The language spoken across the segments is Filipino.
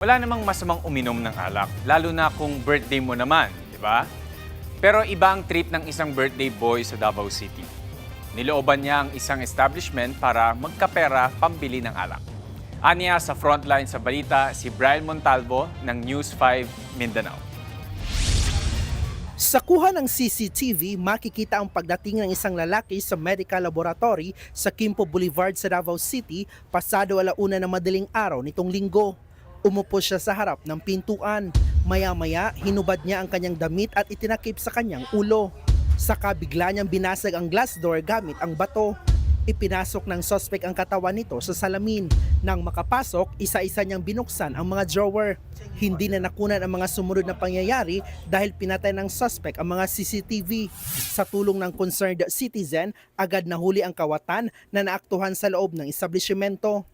Wala namang masamang uminom ng alak, lalo na kung birthday mo naman, di ba? Pero iba ang trip ng isang birthday boy sa Davao City. Nilooban niya ang isang establishment para magkapera pambili ng alak. Aniya sa frontline sa balita si Brian Montalvo ng News 5 Mindanao. Sa kuha ng CCTV, makikita ang pagdating ng isang lalaki sa medical laboratory sa Quimpo Boulevard sa Davao City pasado 1:00 ng madaling araw nitong linggo. Umupo siya sa harap ng pintuan. Maya-maya, hinubad niya ang kanyang damit at itinakip sa kanyang ulo. Saka bigla niyang binasag ang glass door gamit ang bato. Ipinasok ng suspect ang katawan nito sa salamin. Nang makapasok, isa-isa niyang binuksan ang mga drawer. Hindi na nakunan ang mga sumunod na pangyayari dahil pinatay ng suspect ang mga CCTV. Sa tulong ng concerned citizen, agad nahuli ang kawatan na naaktuhan sa loob ng establishmento.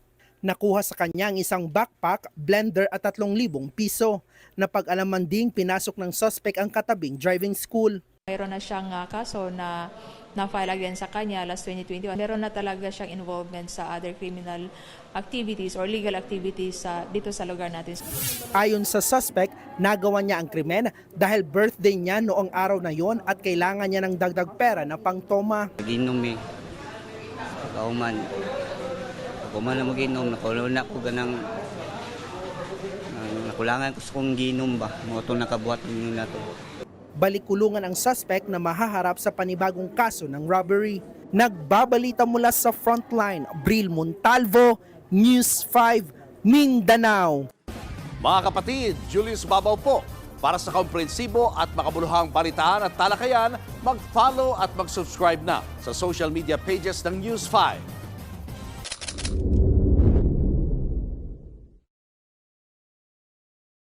Nakuha sa kanya ang isang backpack, blender at 3,000 piso. Napag-alaman ding pinasok ng suspect ang katabing driving school. Mayroon na siyang kaso na na-file against sa kanya last 2021. Meron na talaga siyang involvement sa other criminal activities or legal activities dito sa lugar natin. Ayon sa suspect, nagawa niya ang krimen dahil birthday niya noong araw na yon at kailangan niya ng dagdag pera na pangtoma. Ginom eh. Kauman. Kauman na mag-inom. Nakuluna ko ganang nakulangan ko sa kong ginom ba. Mga ito nakabuhat ninyo na ito. Balik-kulungan ang suspect na mahaharap sa panibagong kaso ng robbery. Nagbabalita mula sa frontline, Bril Montalvo, News 5, Mindanao. Mga kapatid, Julius Babaw po. Para sa komprehensibo at makabuluhang balitaan at talakayan, mag-follow at mag-subscribe na sa social media pages ng News 5.